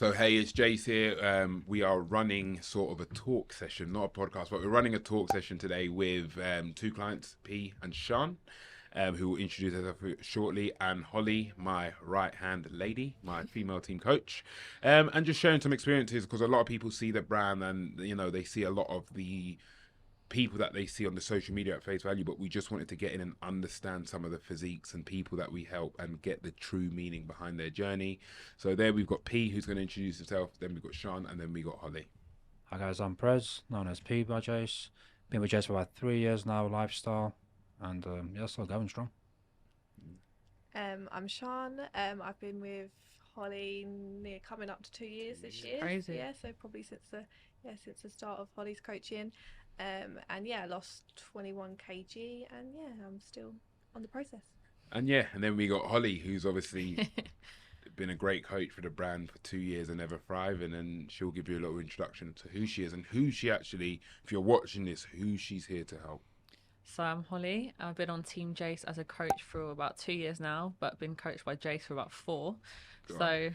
So hey, it's Jase here. We are running sort of a talk session, not a podcast, but we're running a talk session today with two clients, P and Sean, who will introduce themselves shortly, and Holly, my right-hand lady, my female team coach, and just sharing some experiences because a lot of people see the brand and they see a lot of the people that they see on the social media at face value, but we just wanted to get in and understand some of the physiques and people that we help and get the true meaning behind their journey. So there we've got P, who's going to introduce himself, then we've got Sean, and then we got Holly. Hi guys, I'm Prez, known as P by Jase. Been with Jase for about 3 years now, lifestyle, and yeah, still going strong. I'm Sean. I've been with Holly coming up to 2 years this year. Crazy. Yeah, so probably since the start of Holly's coaching. And yeah, I lost 21 kg, and yeah, I'm still on the process. And then we got Holly, who's obviously been a great coach for the brand for 2 years and Ever Thriving, and she'll give you a little introduction to who she is and who she actually, if you're watching this, who she's here to help. So I'm Holly. I've been on Team Jase as a coach for about 2 years now, but been coached by Jase for about 4. So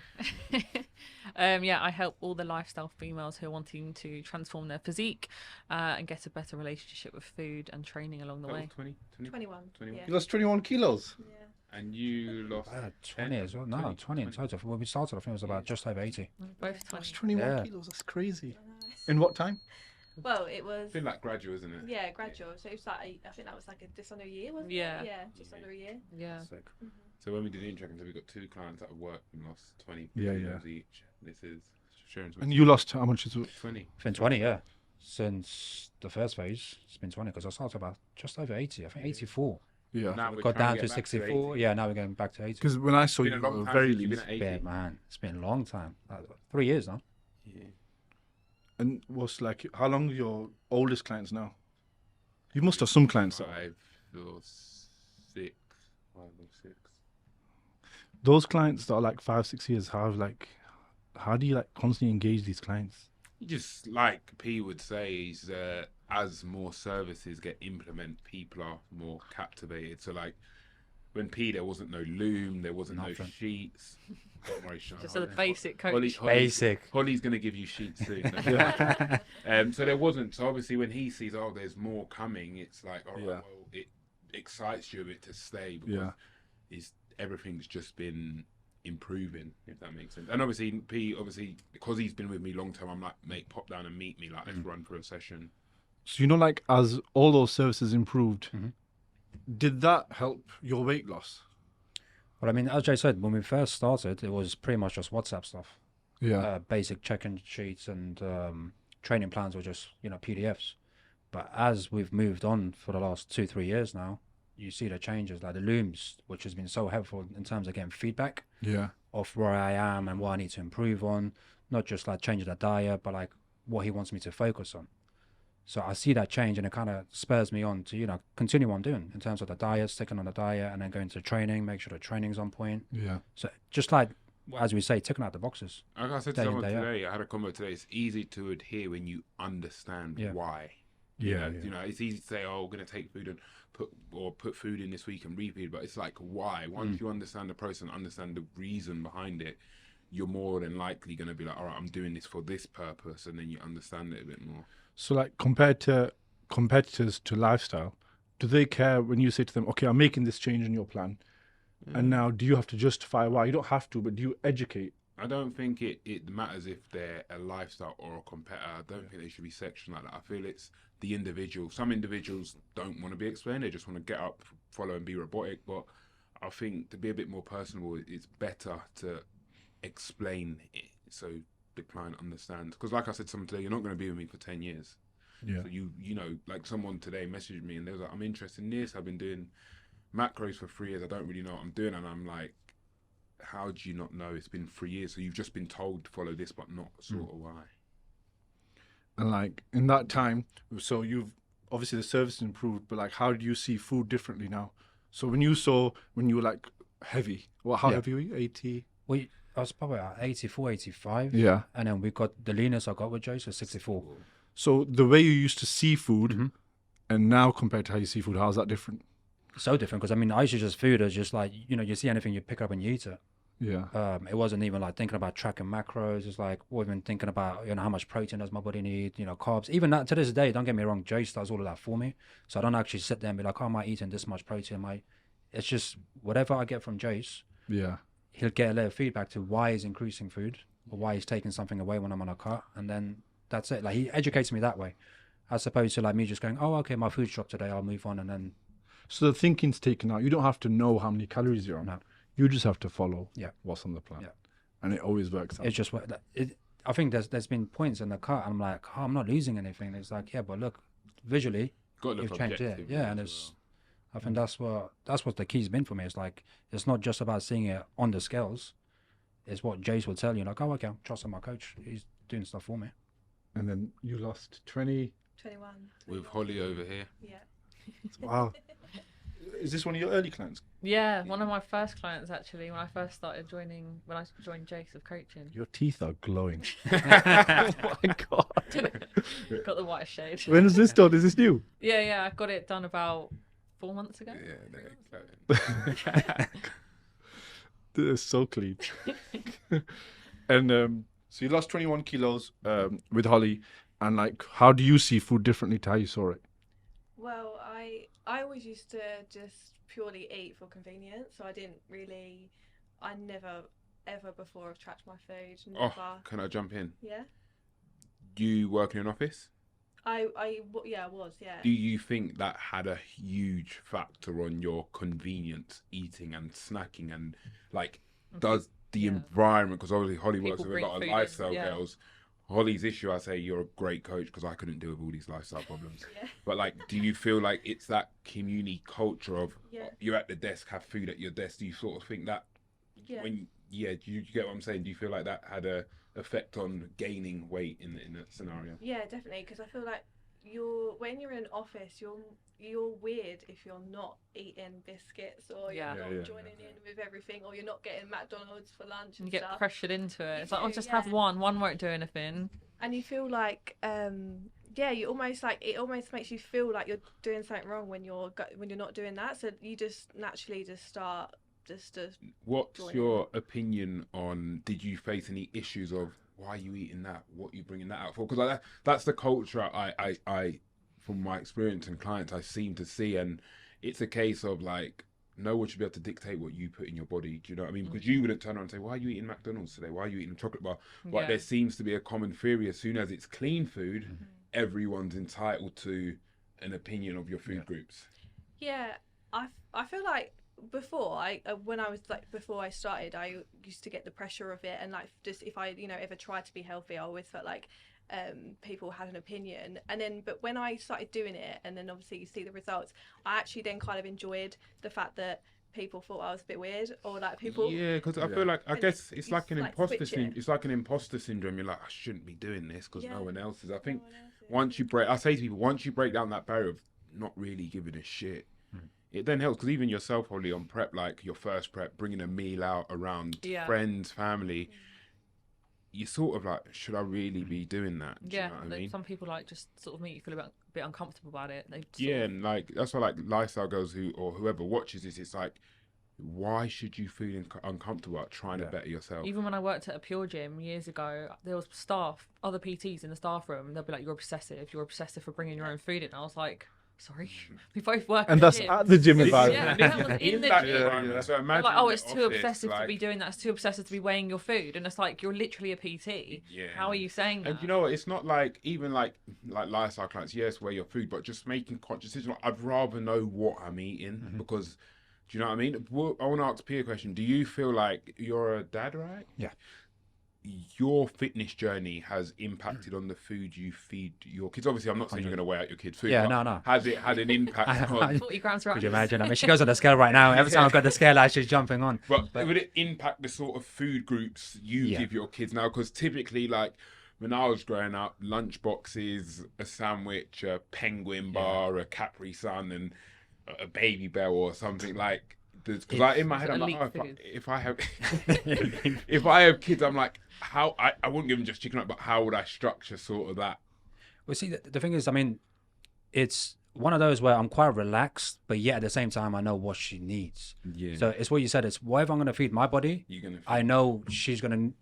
yeah, I help all the lifestyle females who are wanting to transform their physique and get a better relationship with food and training along the way. 21. Yeah. You lost 21 kilos. Yeah. And you lost 20 as well. No, 20 in total. When we started, I think it was about just over 80. Both 20. That's 21 Yeah. kilos. That's crazy. I know. In what time? Well, it was. It's been like gradual, isn't it? Yeah, gradual. So it was like I think that was like just under a year, wasn't Yeah. it? Yeah, just under a year. Yeah. Sick. So when we did the intro, so we got two clients that have worked and lost 20 Yeah, kilos each. This is sharing. And you lost how much? Is it? 20. It's been 20, yeah. Since the first phase, it's been 20 because I started about just over 80. I think 84. Yeah. Now we're Got trying down get to back 64. 80. Yeah, now we're going back to 80. Because when I saw It's you, been a long were time very since you've been lean. at 80. Yeah, man, it's been a long time. 3 years now. Yeah. And what's like, how long are your oldest clients now? You must have some clients. 5 or 6. 5 or 6. Those clients that are like 5-6 years, how do you like constantly engage these clients? Just like P would say, is as more services get implemented, people are more captivated. So like when P, there wasn't no loom, there wasn't no Nothing. sheets. Don't worry, Sean. Just a basic Holly- coach. Basic. Holly's going to give you sheets soon. So there wasn't. So obviously when he sees, oh, there's more coming, it's like, all right, Yeah. well, it excites you a bit to stay because Yeah. everything's just been improving, if that makes sense. And obviously P, because he's been with me long time, I'm like, mate, pop down and meet me, like let's run for a session. So like as all those services improved, Mhm. did that help your weight loss? Well, I mean, as Jay said, when we first started, it was pretty much just WhatsApp stuff. Yeah. Basic check-in sheets and training plans were just, PDFs. But as we've moved on for the last 2-3 years now, you see the changes, like the looms, which has been so helpful in terms of getting feedback Yeah. of where I am and what I need to improve on, not just like changing the diet, but like what he wants me to focus on. So I see that change and it kind of spurs me on to, continue what I'm doing in terms of the diet, sticking on the diet and then going to training, make sure the training's on point. Yeah. So just like, as we say, ticking out the boxes. Like I said to Day in, someone day out. today, I had a comment today, it's easy to adhere when you understand Yeah. why. Yeah. It's easy to say, oh, we're going to take food and put food in this week and refeed, but it's like, why? Once you understand the process and understand the reason behind it, you're more than likely going to be like, all right, I'm doing this for this purpose, and then you understand it a bit more. So like compared to competitors to lifestyle, do they care when you say to them, okay, I'm making this change in your plan, and now do you have to justify why? You don't have to, but do you educate? I don't think it matters if they're a lifestyle or a competitor. I don't think they should be sectioned like that. I feel it's the individual. Some individuals don't want to be explained. They just want to get up, follow and be robotic. But I think to be a bit more personable, it's better to explain it so the client understands. Because like I said to someone today, you're not going to be with me for 10 years. Yeah. So like someone today messaged me and they was like, I'm interested in this. I've been doing macros for 3 years. I don't really know what I'm doing. And I'm like, how do you not know? It's been 3 years. So you've just been told to follow this, but not sort of why. And like in that time, so you've obviously the service improved, but like how do you see food differently now? So when you were like heavy, how Yeah. heavy were you? 80? I was probably at 84, 85. Yeah. And then we got the leanest I got with Jay, so 64. So the way you used to see food Mhm. and now compared to how you see food, how's that different? So different because, I mean, I used to just food as just like, you see anything, you pick up and you eat it. Yeah. It wasn't even like thinking about tracking macros. It's like, or even thinking about, how much protein does my body need, carbs. Even that, to this day, don't get me wrong, Jase does all of that for me. So I don't actually sit there and be like, oh, am I eating this much protein? It's just whatever I get from Jase, Yeah. he'll get a little feedback to why he's increasing food or why he's taking something away when I'm on a cut. And then that's it. Like, he educates me that way, as opposed to like me just going, oh, okay, my food's dropped today, I'll move on. And then, So the thinking's taken out. You don't have to know how many calories you're on. No. You just have to follow Yeah. what's on the plan. Yeah. And it always works out. it's just what I think there's been points in the cut, and I'm like, oh, I'm not losing anything. It's like, yeah, but look, visually, Got to look you've changed it. objective Yeah, and as it's, I think that's what the key's been for me. It's like, it's not just about seeing it on the scales. It's what Jase will tell you, like, oh, okay, I'm trusting my coach. He's doing stuff for me. And then you lost 20. 21. with Holly over here. Yeah. Wow. Is this one of your early clients? Yeah, one of my first clients actually. When I joined Jase of coaching, Your teeth are glowing. oh my God. got the white shade. When is this done? Is this new? Yeah, I got it done about 4 months ago. Yeah, they're This is so clean. And so you lost 21 kilos with Holly. And like, how do you see food differently to how you saw it? Well, I always used to just purely eat for convenience, so I never ever before have tracked my food. Never. Oh, can I jump in? Yeah. Do you work in an office? I was, yeah. Do you think that had a huge factor on your convenience eating and snacking, and like, does the Yeah. environment, because obviously Holly People works with a bring lot of food in, lifestyle yeah. girls. Holly's issue, I say you're a great coach because I couldn't deal with all these lifestyle problems. Yeah. But like, do you feel like it's that community culture of Yeah. you're at the desk, have food at your desk? Do you sort of think that Yeah. do you get what I'm saying? Do you feel like that had a effect on gaining weight in that scenario? Yeah, definitely. Because I feel like when you're in an office, you're weird if you're not eating biscuits or Yeah. you're not Yeah, yeah, joining in with everything, or you're not getting McDonald's for lunch You and get stuff. pressured into it. You It's like, oh, do, just yeah. have one. One won't do anything. And you feel like, you almost like it almost makes you feel like you're doing something wrong when you're not doing that. So you just naturally just start to. What's Join your opinion on? Did you face any issues of why are you eating that? What are you bringing that out for? Because like that's the culture I from my experience and clients I seem to see, and it's a case of like no one should be able to dictate what you put in your body. Do you know what I mean? Because you wouldn't turn around and say, why are you eating McDonald's today? Why are you eating a chocolate bar? But Yeah. there seems to be a common theory, as soon as it's clean food, everyone's entitled to an opinion of your food groups. Yeah, I feel like before before I started, I used to get the pressure of it, and like just if I ever tried to be healthy, I always felt like people had an opinion. And then but when I started doing it, and then obviously you see the results, I actually then kind of enjoyed the fact that people thought I was a bit weird, or like people. Yeah, because I feel like I guess it's you like an like imposter switch it. syndrome. It's like an imposter syndrome. You're like, I shouldn't be doing this because Yeah. no one else is. I No think one else is. once you break down that barrier of not really giving a shit, it then helps. Because even yourself, Holly, on prep, like your first prep, bringing a meal out around Yeah. friends, family, you sort of like, should I really be doing that? Do Yeah, you know what I mean? some people like just sort of make you feel a bit uncomfortable about it. They sort Yeah, of- and like that's why like lifestyle girls or whoever watches this, it's like, why should you feel uncomfortable about trying to better yourself? Even when I worked at a Pure Gym years ago, there was other PTs in the staff room. They'll be like, "You're obsessive. You're obsessive for bringing your own food in." I was like, "Sorry, we both work." And at that's gym. at the gym Yeah, environment. that was in the that gym. environment. So They're imagine like, oh, the it's too office, obsessive to like- be doing that. It's too obsessive to be weighing your food. And it's like, you're literally a PT. Yeah. How are you saying that? And you know what? It's not like even like lifestyle clients. Yes, wear your food, but just making conscious decisions. Like, I'd rather know what I'm eating because, do you know what I mean? Well, I want to ask P a question. Do you feel like you're a dad, right? Yeah. Your fitness journey has impacted on the food you feed your kids. Obviously, I'm not saying you're going to weigh out your kids' food. Yeah, but no. Has it had an impact on? 40 grams per Could you hour. imagine? I mean, she goes on the scale right now. Every time I've got the scale out, she's jumping on. But would it impact the sort of food groups you Yeah. give your kids now? Because typically, like when I was growing up, lunch boxes, a sandwich, a penguin bar, a Capri Sun, and a Baby Bell or something like. Because in my head, I'm like, elite oh, food. if I have if I have kids, I'm like, how I wouldn't give them just chicken up, but how would I structure sort of that? Well, see, the thing is, I mean, it's one of those where I'm quite relaxed, but yet at the same time I know what she needs. Yeah. So it's what you said. It's whatever I'm gonna feed my body. You're gonna I know she's gonna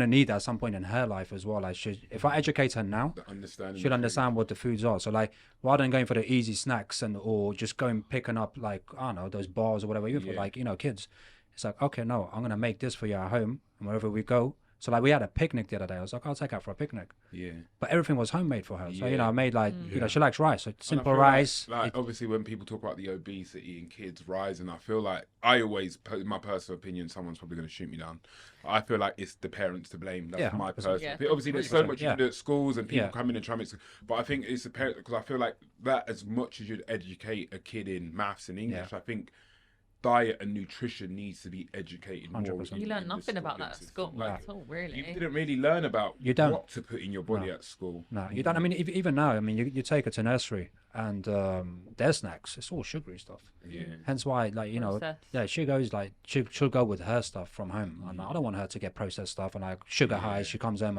need that at some point in her life as well. Like, if I educate her now, understand. she'll understand what the foods are. So like, rather than going for the easy snacks or just going picking up like, I don't know, those bars or whatever, even for like, kids, it's like, okay, no, I'm gonna make this for you at home, and wherever we go. So like, we had a picnic the other day. I was like, I'll take her for a picnic. Yeah. But everything was homemade for her. So Yeah. I made like, she likes rice, so And I simple feel rice. Like obviously, when people talk about the obesity and kids rising, I feel like I always, in my personal opinion, someone's probably going to shoot me down. I feel like it's the parents to blame. That's my 100%. personal. Yeah, opinion. Obviously, there's so much you can do at schools and people Yeah. come in and try and but I think it's the parents, because I feel like that as much as you'd educate a kid in maths and English, I think diet and nutrition needs to be educated more. 100%. You learn in the nothing about that at schooling school system. Like, at all, really. you didn't really learn about You don't. what to put in your body at school. No, you don't. I mean, even now, I mean, you take her to nursery and their snacks, it's all sugary stuff. Yeah. Hence why, like, Processed. yeah, she goes like, she'll go with her stuff from home. And I don't want her to get processed stuff and like sugar highs. She comes home,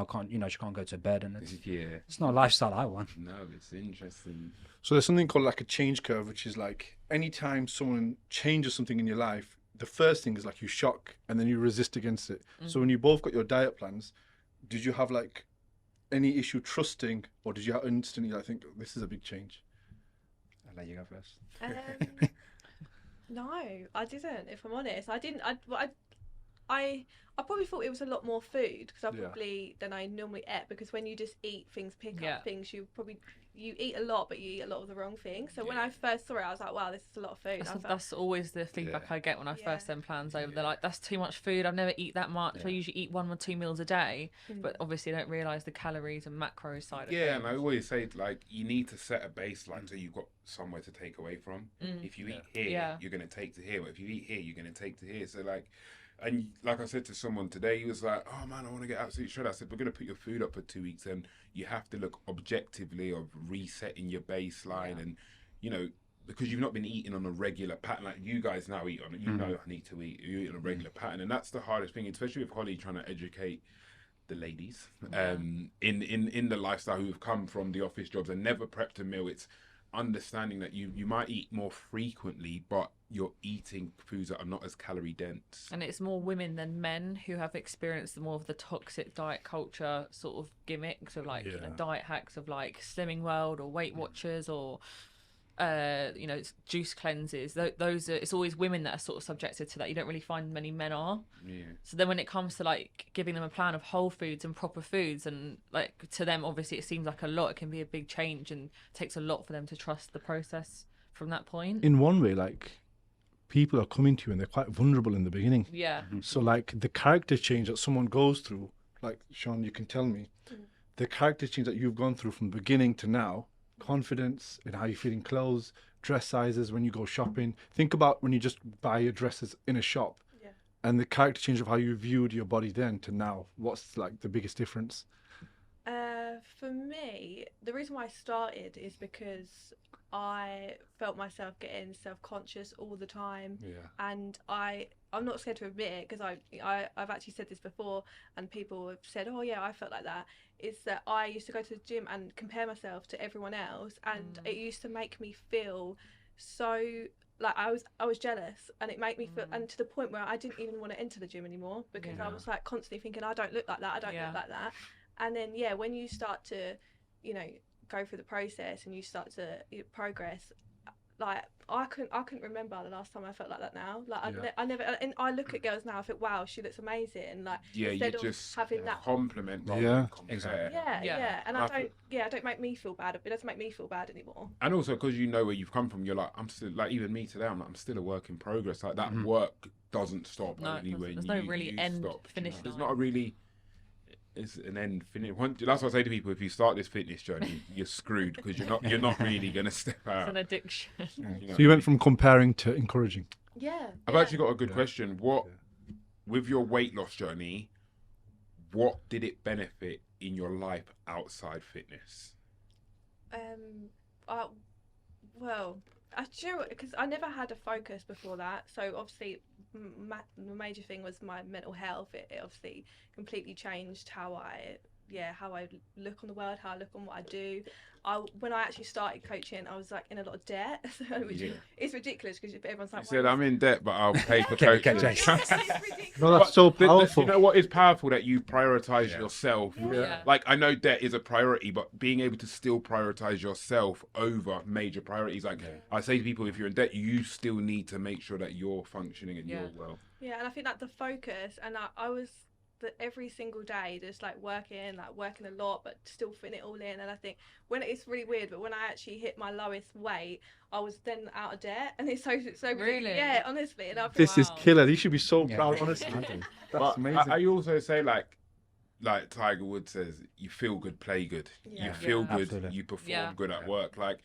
she can't go to bed, and it's not a lifestyle I want. No, it's interesting. So there's something called like a change curve, which is like anytime someone changes something in your life, the first thing is like you shock and then you resist against it. So when you both got your diet plans, did you have like any issue trusting, or did you instantly like think this is a big change? I'll let you go first. No, I didn't. If I'm honest, I didn't. I probably thought it was a lot more food because than I normally ate. Because when you just eat things, pick up things, you eat a lot, but you eat a lot of the wrong things. So when I first saw it, I was like, wow, this is a lot of food. That's always the feedback I get when I first send plans over. They're like, that's too much food. I've never eat that much. I usually eat 1 or 2 meals a day, but obviously I don't realise the calories and macros side of things. Yeah, and I always say, like, you need to set a baseline so you've got somewhere to take away from. If you eat here, you're going to take to here. But if you eat here, you're going to take to here. So, like, and like I said to someone today, he was like, oh man, I want to get absolutely shredded. I said, we're going to put your food up for 2 weeks and you have to look objectively of resetting your baseline and, because you've not been eating on a regular pattern like you guys now eat on it. You know I need to eat. You eat on a regular pattern. And that's the hardest thing, especially with Holly trying to educate the ladies in the lifestyle who have come from the office jobs and never prepped a meal. It's understanding that you might eat more frequently, but you're eating foods that are not as calorie dense. And it's more women than men who have experienced more of the toxic diet culture sort of gimmicks of like diet hacks of like Slimming World or Weight Watchers or juice cleanses. Those are, it's always women that are sort of subjected to that. You don't really find many men are. Yeah. So then when it comes to like giving them a plan of whole foods and proper foods, and like to them obviously it seems like a lot, it can be a big change and it takes a lot for them to trust the process from that point. In one way, like, people are coming to you and they're quite vulnerable in the beginning. Yeah. So like the character change that someone goes through, like Sean, you can tell me, the character change that you've gone through from beginning to now, confidence in how you feel in clothes, dress sizes when you go shopping. Think about when you just buy your dresses in a shop and the character change of how you viewed your body then to now. What's like the biggest difference? For me, the reason why I started is because I felt myself getting self-conscious all the time, and I'm not scared to admit it because I've actually said this before and people have said, oh yeah, I felt like that. Is that I used to go to the gym and compare myself to everyone else, and it used to make me feel so like I was jealous, and it made me feel, and to the point where I didn't even want to enter the gym anymore because I was like constantly thinking, I don't look like that, I don't look like that. And then when you start to go through the process and you start to progress, like I couldn't remember the last time I felt like that now. Like I never, and I look at girls now, I think, wow, she looks amazing. Like instead you of just having that compliment rather than compare. And it don't make me feel bad. It doesn't make me feel bad anymore. And also because you know where you've come from, you're like, I'm still, like, even me today, I'm still a work in progress. Like that work doesn't stop. No, only when there's no really end finish There's line. not a really. It's an end finish. That's what I say to people: if you start this fitness journey, you're screwed because you're not really gonna step out. It's an addiction. So you went from comparing to encouraging. I've actually got a good question. What, with your weight loss journey, what did it benefit in your life outside fitness? Well, because I never had a focus before that. So obviously, the major thing was my mental health. It obviously completely changed how I how I look on the world, how I look on what I do. When I actually started coaching, I was like in a lot of debt, which is ridiculous because everyone's like, You said I'm in debt, but I'll pay for Get coaching. Jase. it's ridiculous. No, that's so powerful. You know what is powerful? That you prioritize yourself. Yeah. Like, I know debt is a priority, but being able to still prioritize yourself over major priorities. Like, I say to people, if you're in debt, you still need to make sure that you're functioning and you're well. Yeah, and I think that the focus, and I was every single day just like working a lot, but still fitting it all in. And I think it's really weird, but when I actually hit my lowest weight, I was then out of debt, and it's so Really? yeah, honestly. And I think, This is killer. You should be so Yeah. proud, honestly. That's But amazing. I also say, like Tiger Woods says, you feel good, play good. Yeah. You feel Yeah. good, Absolutely. you perform Yeah. good at work. Like,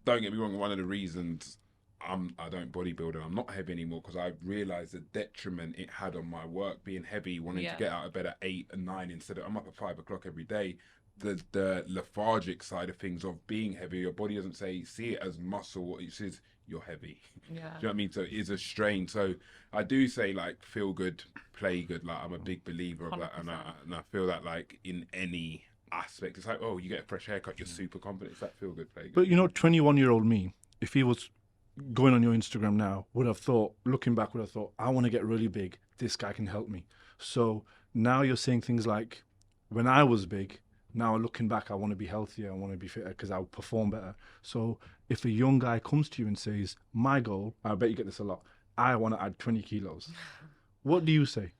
don't get me wrong, one of the reasons I don't bodybuild and I'm not heavy anymore because I realised the detriment it had on my work being heavy, wanting to get out of bed at 8 and 9 instead of I'm up at 5 o'clock every day. The lethargic side of things of being heavy, your body doesn't see it as muscle, it says you're heavy. Yeah. Do you know what I mean? So it is a strain. So I do say, like, feel good, play good. Like, I'm a big believer of that, and I feel that, like, in any aspect, it's like, oh, you get a fresh haircut, you're super confident. It's that feel good, play good. But 21-year-old me, if he was going on your Instagram now, looking back, would have thought, I want to get really big. This guy can help me. So now you're saying things like, when I was big, now looking back, I want to be healthier, I want to be fitter because I'll perform better. So if a young guy comes to you and says, my goal, I bet you get this a lot, I want to add 20 kilos. What do you say?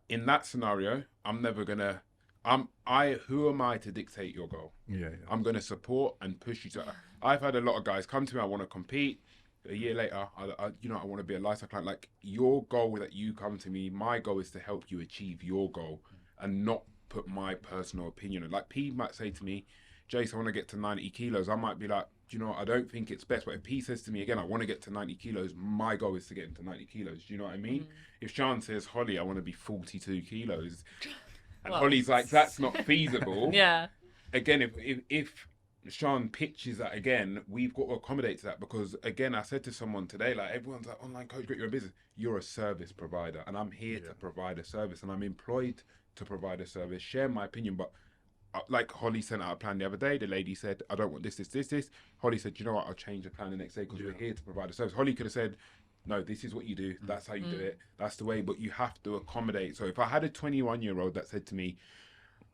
In that scenario, I'm never gonna. Who am I to dictate your goal? Yeah. I'm gonna support and push you to. I've had a lot of guys come to me. I want to compete. A year later, I want to be a lifestyle client. Like, your goal that you come to me, my goal is to help you achieve your goal and not put my personal opinion on. Like, P might say to me, Jase, I want to get to 90 kilos. I might be like, do you know what? I don't think it's best. But if P says to me again, I want to get to 90 kilos, my goal is to get into 90 kilos. Do you know what I mean? If Sean says, Holly, I want to be 42 kilos, and Holly's like, that's not feasible. Yeah. Again, if Sean pitches that again, we've got to accommodate to that, because again, I said to someone today, like, everyone's like, online coach, great, you're a business. You're a service provider, and I'm here to provide a service, and I'm employed to provide a service, share my opinion. But like Holly sent out a plan the other day, the lady said, I don't want this. Holly said, you know what, I'll change the plan the next day because we're here to provide a service. Holly could have said, no, this is what you do, that's how you do it, that's the way, but you have to accommodate. So if I had a 21-year-old that said to me,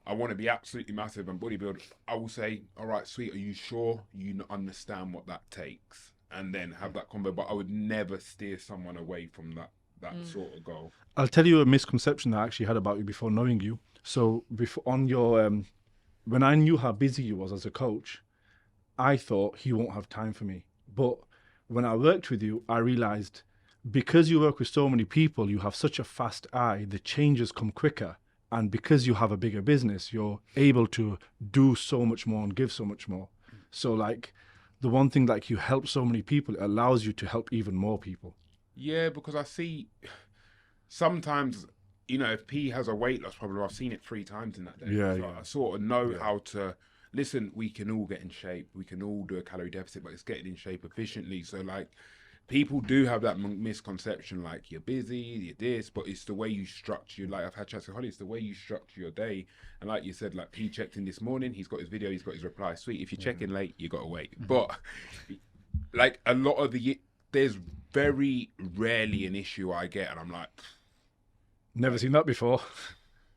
I want to be absolutely massive and bodybuild, I will say, all right, sweet, are you sure you understand what that takes? And then have that combo. But I would never steer someone away from that sort of goal. I'll tell you a misconception that I actually had about you before knowing you. So before on your, when I knew how busy you was as a coach, I thought he won't have time for me. But when I worked with you, I realized because you work with so many people, you have such a fast eye, the changes come quicker. And because you have a bigger business, you're able to do so much more and give so much more. So, like, the one thing, like, you help so many people, it allows you to help even more people. Yeah, because I see sometimes, if P has a weight loss problem, I've seen it 3 times in that day. So I sort of know how to, listen, we can all get in shape. We can all do a calorie deficit, but it's getting in shape efficiently. So, like, people do have that misconception, like, you're busy, you're this, but it's the way you structure, like, I've had chats with Holly, it's the way you structure your day. And like you said, like, P checked in this morning, he's got his video, he's got his reply. Sweet, if you check in late, you got to wait. But, like, a lot of there's very rarely an issue I get, and I'm like... Never seen that before.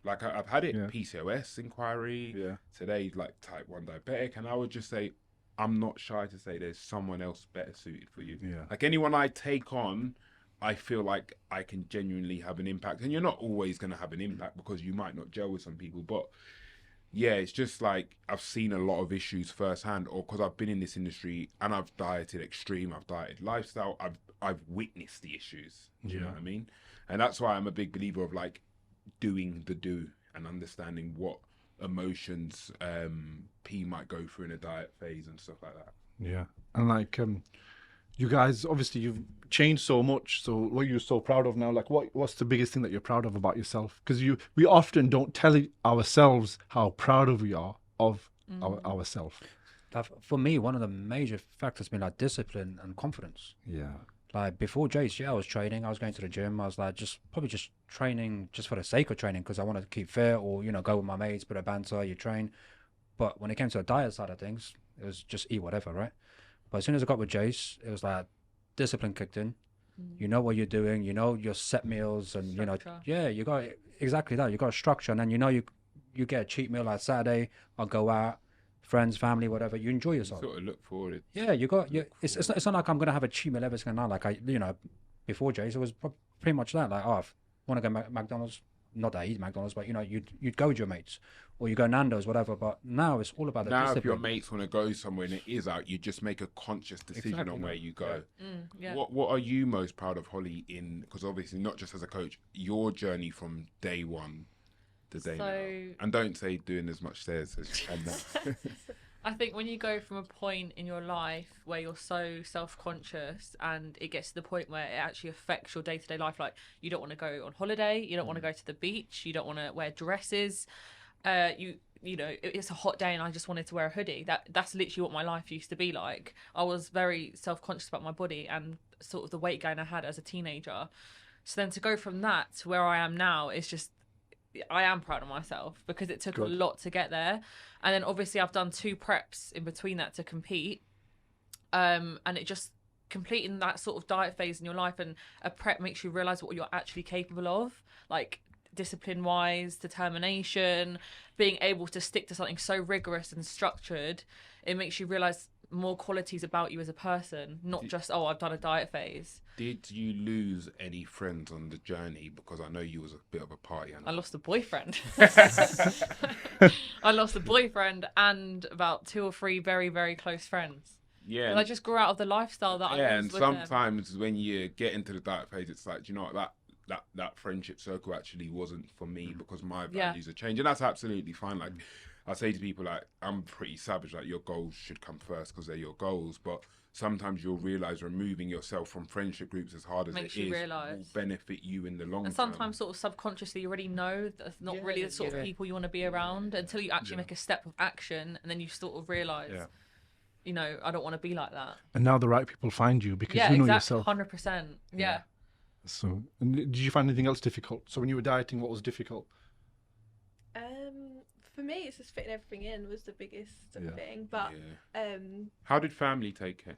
Like, I've had it, PCOS inquiry, today, like, type 1 diabetic, and I would just say, I'm not shy to say there's someone else better suited for you. Yeah. Like, anyone I take on, I feel like I can genuinely have an impact. And you're not always going to have an impact because you might not gel with some people. But yeah, it's just like I've seen a lot of issues firsthand, or because I've been in this industry and I've dieted extreme, I've dieted lifestyle, I've witnessed the issues. Do you know what I mean? And that's why I'm a big believer of, like, doing the do and understanding what emotions P might go through in a diet phase and stuff like that. Yeah. And, like, you guys, obviously you've changed so much. So what you're so proud of now, like, what's the biggest thing that you're proud of about yourself? Because we often don't tell ourselves how proud of we are of ourselves. For me, one of the major factors has been like discipline and confidence. Yeah. Like before Jase, yeah, I was training. I was going to the gym. I was like just probably just training just for the sake of training because I wanted to keep fit or go with my mates, bit of banter, you train. But when it came to the diet side of things, it was just eat whatever, right? But as soon as I got with Jase, it was like discipline kicked in. You know what you're doing. You know your set meals, and Structure. yeah, you got exactly that. You got a structure, and then you get a cheat meal like Saturday. I'll go out, friends, family, whatever. You enjoy yourself. Sort of look forward. Yeah, it's not like I'm gonna have a cheat meal every single night. Like before Jase, it was pretty much that. Like, oh, I want to go McDonald's. Not that I eat McDonald's, but you'd go with your mates, or you go Nando's, whatever. But now it's all about the Now, discipline. if your mates want to go somewhere and it is out, you just make a conscious decision Exactly, on where you go. Yeah. What are you most proud of, Holly? Because obviously not just as a coach, your journey from day one to day now. And don't say doing as much stairs as you can now. I think when you go from a point in your life where you're so self-conscious and it gets to the point where it actually affects your day-to-day life, like you don't want to go on holiday, you don't want to go to the beach, you don't want to wear dresses, it's a hot day and I just wanted to wear a hoodie. That's literally what my life used to be like. I was very self-conscious about my body and sort of the weight gain I had as a teenager. So then to go from that to where I am now, it's just, I am proud of myself because it took a lot to get there. And then obviously I've done 2 preps in between that to compete. And it just completing that sort of diet phase in your life, and a prep makes you realize what you're actually capable of, like discipline wise, determination, being able to stick to something so rigorous and structured. It makes you realize more qualities about you as a person, not just, I've done a diet phase. Did you lose any friends on the journey? Because I know you was a bit of a party animal. I lost a boyfriend. I lost a boyfriend and about 2 or 3 very, very close friends. Yeah. And I just grew out of the lifestyle that I was and with sometimes when you get into the diet phase, it's like, do you know what, that friendship circle actually wasn't for me because my values are changing. That's absolutely fine. Like I say to people, like, I'm pretty savage, like your goals should come first because they're your goals, but sometimes you'll realize removing yourself from friendship groups as hard as Makes it you is realise. will benefit you in the long And term. sometimes sort of subconsciously you already know that's not really the sort of people you want to be around until you actually make a step of action, and then you sort of realise, I don't want to be like that. And now the right people find you because you know yourself. 100%. Yeah. So, and did you find anything else difficult? So when you were dieting, what was difficult? For me, it's just fitting everything in was the biggest thing. But how did family take it?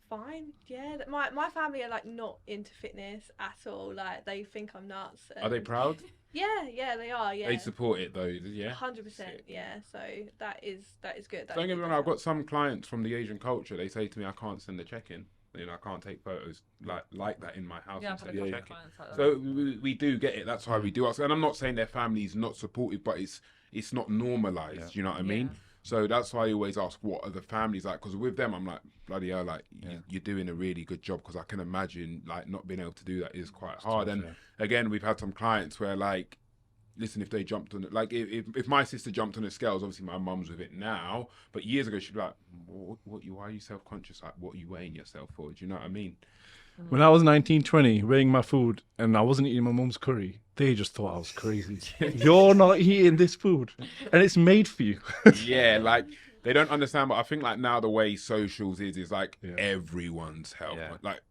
Fine, yeah. My family are like not into fitness at all. Like they think I'm nuts. Are they proud? Yeah, they are. Yeah, They support it though. Yeah, 100%. Yeah, so that is good. Don't get me wrong. I've got some clients from the Asian culture. They say to me, "I can't send a check-in. I can't take photos like that in my house." Yeah, and send a check-in. clients like that. So we do get it. That's why we do ask. And I'm not saying their family's not supportive, but it's not normalized. You know what I mean? So that's why I always ask, what are the families like? Because with them, I'm like, bloody hell, like you're doing a really good job. Because I can imagine like not being able to do that is quite hard. And again, we've had some clients where like, listen, if they jumped on it, like if my sister jumped on the scales, obviously my mum's with it now, but years ago she'd be like, why are you self-conscious? Like, what are you weighing yourself for? Do you know what I mean? When I was 19, 20, weighing my food and I wasn't eating my mum's curry, they just thought I was crazy. You're not eating this food and it's made for you. Yeah, like they don't understand, but I think like now the way socials is like everyone's health. Like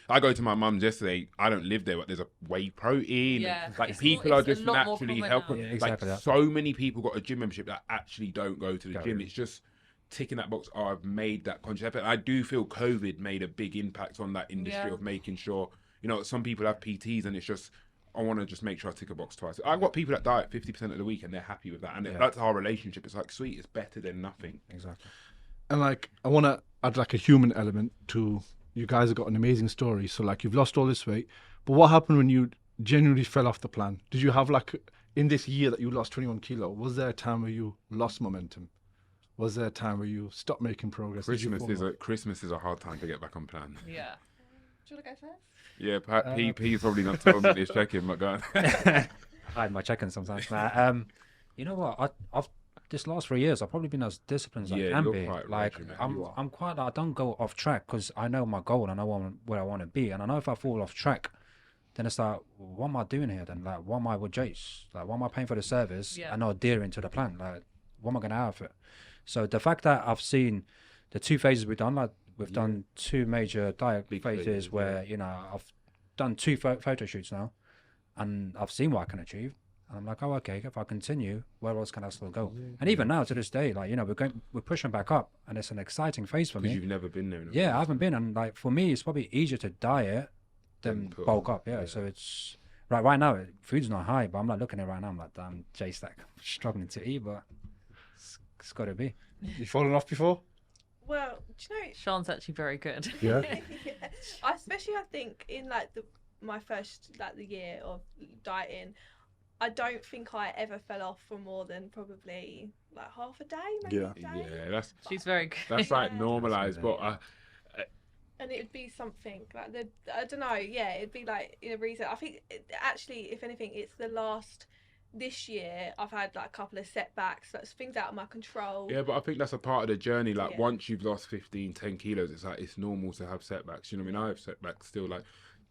I go to my mum's yesterday, I don't live there, but there's a whey protein. Like people are just naturally helping. Yeah, exactly like so many people got a gym membership that actually don't go to the gym. It's just ticking that box. I've made that conscious effort. I do feel COVID made a big impact on that industry of making sure, some people have PTs and it's just, I want to just make sure I tick a box twice. I've got people that diet 50% of the week and they're happy with that. And that's our relationship. It's like, sweet, it's better than nothing. Exactly. And like, I want to add like a human element to, you guys have got an amazing story. So like you've lost all this weight, but what happened when you genuinely fell off the plan? Did you have like, in this year that you lost 21 kilo, was there a time where you lost momentum? Was there a time where you stopped making progress? Christmas is a hard time to get back on plan. Yeah. Do you want to go first? Yeah, P's probably not told me this check-in, my God. Hide my check-in sometimes. You know what? I've this last 3 years, I've probably been as disciplined as I can be. Like I'm quite. I don't go off track because I know my goal and I know where I want to be. And I know if I fall off track, then it's like, what am I doing here? Then like, what am I with Jase? Like, what am I paying for the service and not adhering to the plan? Like, what am I gonna have it? So the fact that I've seen the 2 phases we've done, like we've done 2 major diet Big phases phases, where, you know, I've done 2 photo shoots now, and I've seen what I can achieve. And I'm like, oh, okay, if I continue, where else can I still go? And even now to this day, like, you know, we're pushing back up, and it's an exciting phase for Because me. you've never been there. Yeah, I haven't been, and like for me, it's probably easier to diet Then than put bulk on, up. Yeah, yeah. so it's right now. Food's not high, but I'm like looking at it right now. I'm like, damn, Jase, like struggling to eat, but it's got to be. You fallen off before? Well, do you know? Sean's actually very good. Yeah. Yeah. Especially I think in like my first like the year of dieting, I don't think I ever fell off for more than probably like half a day, maybe Yeah. a day. Yeah, that's She's very good. that's like Yeah. normalised, but And it would be something like I don't know, yeah, it'd be like in a reason. I think actually, if anything, it's this year I've had like a couple of setbacks, that's things out of my control. yeah, but I think that's a part of the journey. Like Yeah. once you've lost 15, 10 kilos, it's like it's normal to have setbacks. You know what I mean? I have setbacks still. Like,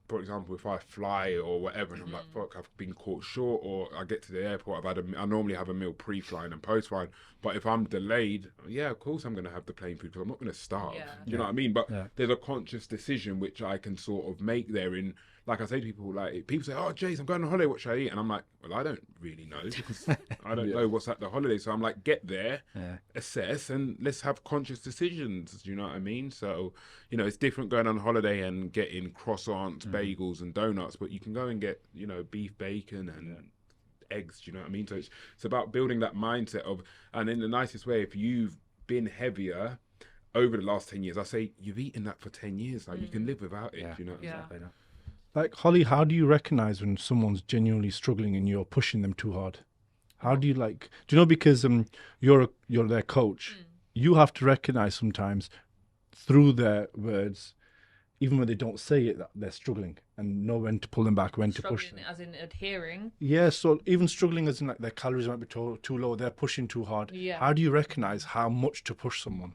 for example, if I fly or whatever, and I'm like, fuck, I've been caught short, or I get to the airport, I normally have a meal pre-flying and post-flying. But if I'm delayed, yeah, of course I'm going to have the plain food because I'm not going to starve. Yeah. You know what I mean? But Yeah. there's a conscious decision which I can sort of make there. In like I say to people, like people say, "Oh, Jase, I'm going on holiday. What should I eat?" And I'm like, "Well, I don't really know because I don't know what's at the holiday." So I'm like, "Get there, Yeah. assess, and let's have conscious decisions." Do you know what I mean? So, you know, it's different going on holiday and getting croissants, bagels, and donuts, but you can go and get, you know, beef bacon and eggs. Do you know what I mean? So it's about building that mindset of, and in the nicest way, if you've been heavier over the last 10 years, I say you've eaten that for 10 years. Like you can live without it. Yeah. Do you know? Yeah. Exactly that. Like, Holly, how do you recognize when someone's genuinely struggling and you're pushing them too hard? How do you do you know, because you're their coach, you have to recognize sometimes through their words, even when they don't say it, that they're struggling, and know when to pull them back, when to push them. Struggling as in adhering. Yeah, so even struggling as in like their calories might be too low, they're pushing too hard. Yeah. How do you recognize how much to push someone?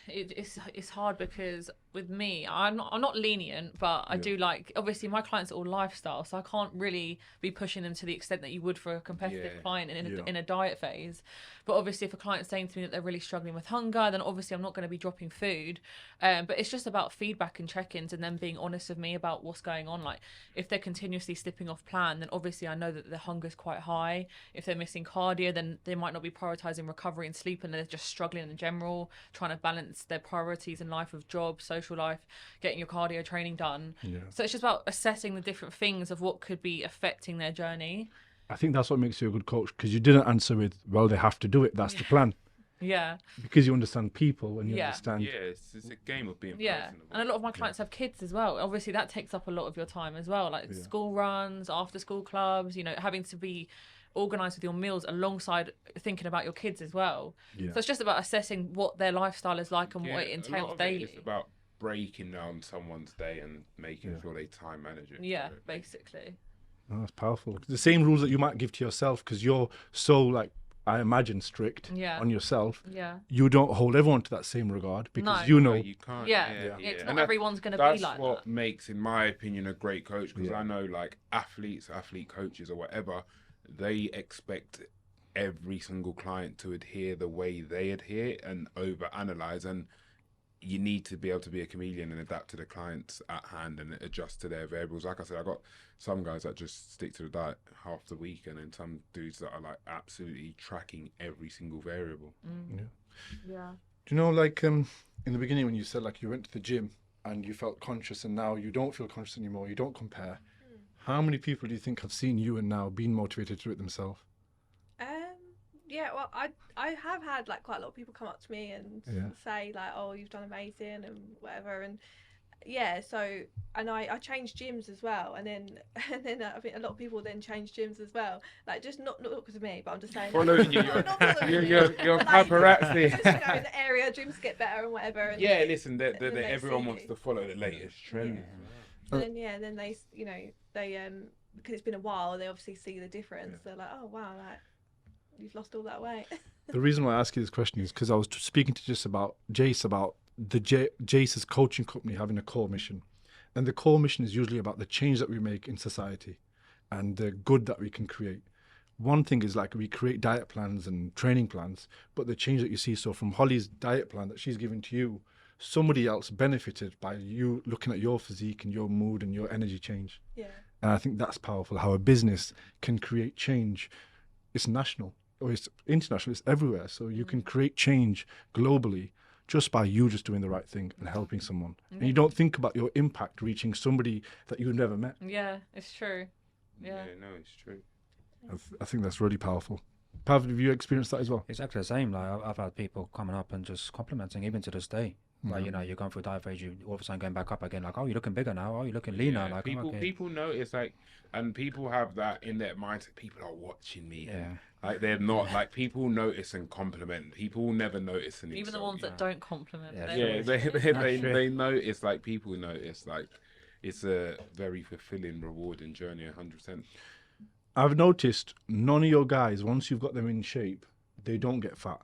It's hard because with me, I'm not lenient, but I do like, obviously my clients are all lifestyle, so I can't really be pushing them to the extent that you would for a competitive Yeah. client in a diet phase. But obviously if a client's saying to me that they're really struggling with hunger, then obviously I'm not going to be dropping food. But it's just about feedback and check-ins and them being honest with me about what's going on. Like if they're continuously slipping off plan, then obviously I know that their hunger's quite high. If they're missing cardio, then they might not be prioritizing recovery and sleep, and they're just struggling in general, trying to balance their priorities in life with job, social life, getting your cardio training done. Yeah. So it's just about assessing the different things of what could be affecting their journey. I think that's what makes you a good coach, because you didn't answer with, well, they have to do it, that's the plan. Yeah. Because you understand people and you Yeah. understand. Yeah, it's a game of being Yeah, personable. and a lot of my clients have kids as well. Obviously, that takes up a lot of your time as well, like school runs, after school clubs, you know, having to be organised with your meals alongside thinking about your kids as well. Yeah. So it's just about assessing what their lifestyle is like and Yeah, what it a lot entails of it daily. is about breaking down someone's day and making sure they time manage it. Yeah, correctly. basically. Oh, that's powerful. The same rules that you might give to yourself, because you're so, like, I imagine, strict Yeah. on yourself. Yeah. You don't hold everyone to that same regard, because No. you No, know. you can't. Yeah. Yeah, It's And not everyone's going to be that's like what that. makes, in my opinion, a great coach. Because Yeah. I know, like athlete coaches or whatever, they expect every single client to adhere the way they adhere and over analyze, and you need to be able to be a chameleon and adapt to the clients at hand and adjust to their variables. Like I said, I got some guys that just stick to the diet half the week, and then some dudes that are like absolutely tracking every single variable. Yeah. Do you know, like, in the beginning when you said, like, you went to the gym and you felt conscious, and now you don't feel conscious anymore, you don't compare. How many people do you think have seen you and now been motivated to do it themselves? Yeah, well, I have had like quite a lot of people come up to me and Yeah. say like, "Oh, you've done amazing" and whatever, and yeah. So and I changed gyms as well, and then I think a lot of people then change gyms as well. Like just not because of me, but I'm just saying. Following you, not because of me. you're Like, paparazzi. just, you know, in the area, gyms get better and whatever. And Yeah, listen, then they everyone see wants you. to follow the latest trend. And then they, you know, they because it's been a while, they obviously see the difference. They're like, "Oh wow, like you've lost all that weight." The reason why I ask you this question is because I was speaking to Jase about the Jase's coaching company having a core mission. And the core mission is usually about the change that we make in society and the good that we can create. One thing is, like, we create diet plans and training plans, but the change that you see, so from Holly's diet plan that she's given to you, somebody else benefited by you looking at your physique and your mood and your energy change. Yeah. And I think that's powerful, how a business can create change. It's national or it's international, it's everywhere. So you can create change globally just by you just doing the right thing and helping someone. And you don't think about your impact reaching somebody that you've never met. Yeah, it's true. Yeah. No, it's true. I think that's really powerful. Pav, have you experienced that as well? Exactly the same. Like I've had people coming up and just complimenting, even to this day. Like, Mm-hmm. you know, you're going through a diet phase, you all of a sudden going back up again, like, oh, you're looking bigger now, oh, you're looking leaner. Yeah, Like, people, okay. people notice, like, and people have that in their mindset. People are watching me. Yeah. Like, they're not, like, people notice and compliment. People never notice and Even the insult ones you. that don't compliment. Yeah. they Yeah, always- they notice, like, people notice. Like, it's a very fulfilling, rewarding journey, 100%. I've noticed none of your guys, once you've got them in shape, they don't get fat.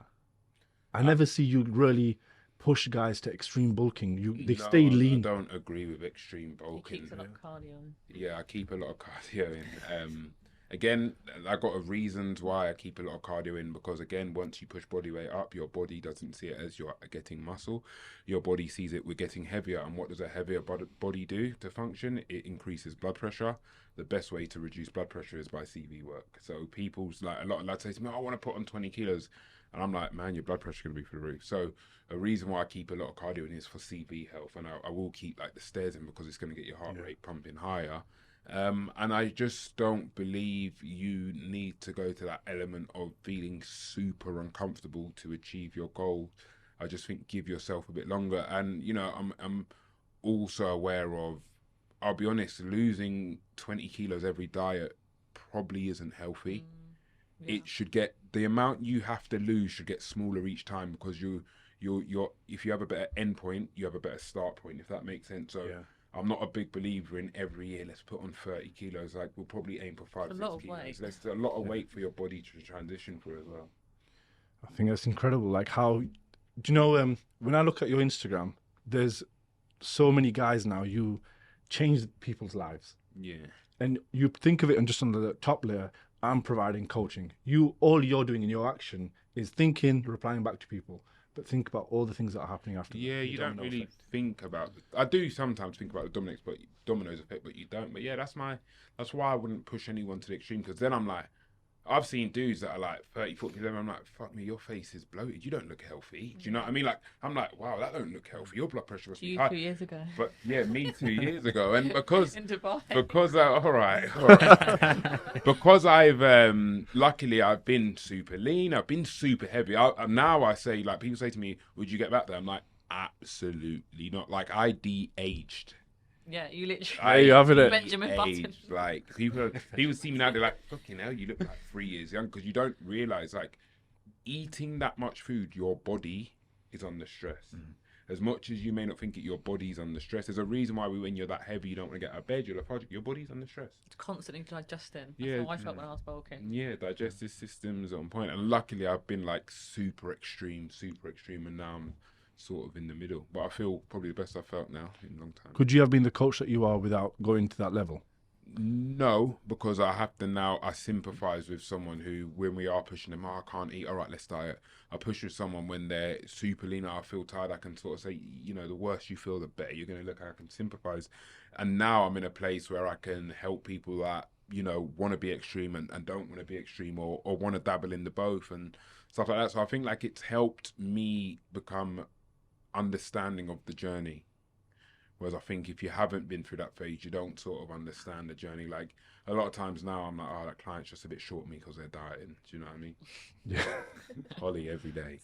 I never see you really push guys to extreme bulking. They stay I lean. don't agree with extreme He bulking. keeps a lot of cardio. Yeah, I keep a lot of cardio in. Again, I got a reasons why I keep a lot of cardio in, because again, once you push body weight up, your body doesn't see it as you're getting muscle. Your body sees it, we're getting heavier. And what does a heavier body do to function? It increases blood pressure. The best way to reduce blood pressure is by CV work. So people's, like, a lot of lads say to me, I want to put on 20 kilos. And I'm like, man, your blood pressure going to be through the roof. So a reason why I keep a lot of cardio in is for CV health. And I will keep, like, the stairs in, because it's going to get your heart rate pumping higher. And I just don't believe you need to go to that element of feeling super uncomfortable to achieve your goal. I just think give yourself a bit longer. And, you know, I'm also aware of, I'll be honest, losing 20 kilos every diet probably isn't healthy. Yeah. It should get, the amount you have to lose should get smaller each time, because you're if you have a better end point, you have a better start point, if that makes sense. So Yeah. I'm not a big believer in every year, let's put on 30 kilos. Like, we'll probably aim for 5 It's a 6 lot of kilos. weight. That's a lot of weight for your body to transition through as well. I think that's incredible. Like, how, do you know, when I look at your Instagram, there's so many guys now, you change people's lives. Yeah. And you think of it, and just on the top layer, I'm providing coaching. All you're doing in your action is thinking, replying back to people. But think about all the things that are happening after. Yeah, the you don't domino really effect. think about. I do sometimes think about the dominoes effect, but you don't. But yeah, that's why I wouldn't push anyone to the extreme, because then I'm like, I've seen dudes that are like 30, 40 kilos, and I'm like, fuck me, your face is bloated. You don't look healthy. Do you know what I mean? Like, I'm like, wow, that don't look healthy. Your blood pressure must be You high. 2 years ago. But yeah, me 2 years ago, and because In Dubai. all right. Because luckily I've been super lean, I've been super heavy. Now I say, like, people say to me, would you get back there? I'm like, absolutely not. Like, I de-aged. Yeah, you literally. There you have it. Benjamin Button. De-aged. Like, people see me now, they're like, fucking hell, you look like 3 years young, because you don't realize, like, eating that much food, your body is under stress. As much as you may not think it, your body's under stress. There's a reason why when you're that heavy, you don't want to get out of bed, you're lethargic, your body's under stress. It's constantly digesting. That's Yeah. how I felt when I was bulking. Yeah, digestive system's on point. And luckily I've been like super extreme, and now I'm sort of in the middle. But I feel probably the best I've felt now in a long time. Could you have been the coach that you are without going to that level? No, because I have to now, I sympathise with someone who, when we are pushing them, I can't eat, all right, let's diet. I push with someone when they're super lean, I feel tired, I can sort of say, you know, the worse you feel, the better you're going to look, I can sympathise. And now I'm in a place where I can help people that, you know, want to be extreme and don't want to be extreme, or want to dabble in the both and stuff like that. So I think, like, it's helped me become understanding of the journey. Whereas I think if you haven't been through that phase, you don't sort of understand the journey. Like, a lot of times now, I'm like, oh, that client's just a bit short of me because they're dieting. Do you know what I mean? Yeah. Holly every day.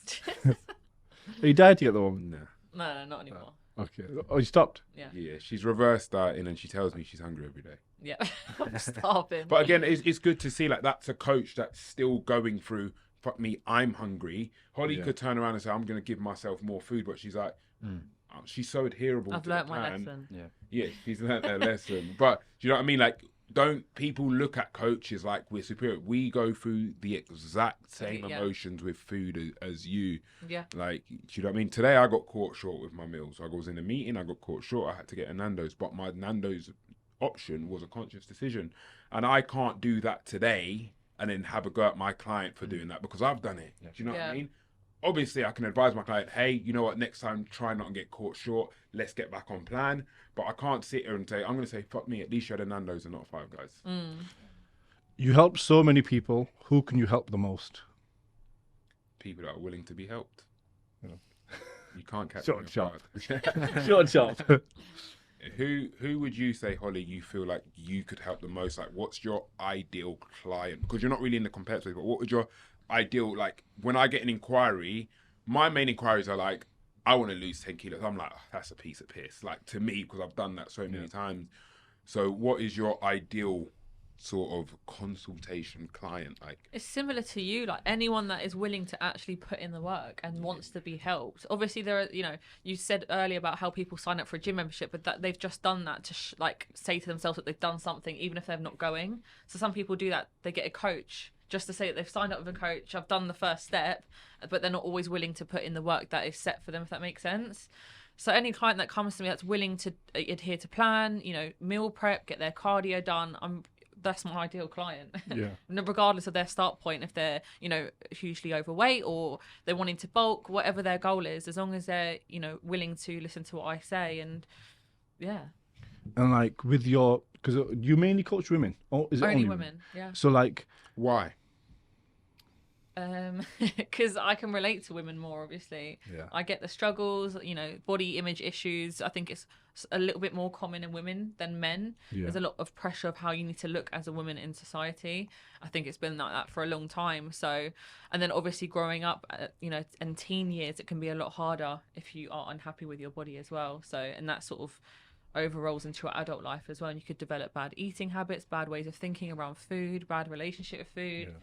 Are you dieting at the moment? Nah. No, not anymore. Okay. Oh, you stopped? Yeah. Yeah, she's reverse dieting and she tells me she's hungry every day. Yeah. I'm starving. But again, it's good to see, like, that's a coach that's still going through, fuck me, I'm hungry. Holly Yeah. could turn around and say, I'm going to give myself more food, but she's like, she's so adherable I've to learnt the my plan. lesson. Yeah, she's learnt her lesson. But do you know what I mean? Like, don't people look at coaches like we're superior? We go through the exact same Yeah. emotions with food as you. Yeah. Like, do you know what I mean? Today I got caught short with my meals. I was in a meeting, I got caught short. I had to get a Nando's, but my Nando's option was a conscious decision. And I can't do that today and then have a go at my client for doing that, because I've done it. Do you know what I Yeah. mean? obviously I can advise my client, hey, you know what, next time try not and get caught short. Let's get back on plan. But I can't sit here and say, I'm going to say, fuck me, at least you had a Nando's and not Five Guys. You help so many people. Who can you help the most? People that are willing to be helped. Yeah. You can't catch Short me and sharp. off Short and sharp. guard. Who would you say, Holly, you feel like you could help the most? Like, what's your ideal client? Because you're not really in the competitive space, but what would your ideal, like, when I get an inquiry, my main inquiries are like, I want to lose 10 kilos. I'm like, oh, that's a piece of piss. Like, to me, because I've done that so many times. So what is your ideal sort of consultation client like? It's similar to you, like anyone that is willing to actually put in the work and wants to be helped. Obviously there are, you said earlier about how people sign up for a gym membership, but that they've just done that to say to themselves that they've done something even if they're not going. So some people do that, they get a coach just to say that they've signed up with a coach, I've done the first step, but they're not always willing to put in the work that is set for them, if that makes sense. So any client that comes to me that's willing to adhere to plan, meal prep, get their cardio done, that's my ideal client. Yeah. Regardless of their start point, if they're, hugely overweight or they're wanting to bulk, whatever their goal is, as long as they're, willing to listen to what I say. And yeah. And like with your, because you mainly coach women, or is it only women? Yeah. So like, Why? Because I can relate to women more, obviously. Yeah. I get the struggles, body image issues. I think it's a little bit more common in women than men. Yeah. There's a lot of pressure of how you need to look as a woman in society. I think it's been like that for a long time. So, and then obviously growing up, in teen years, it can be a lot harder if you are unhappy with your body as well. So, and that sort of overrolls into your adult life as well. And you could develop bad eating habits, bad ways of thinking around food, bad relationship with food. Yeah.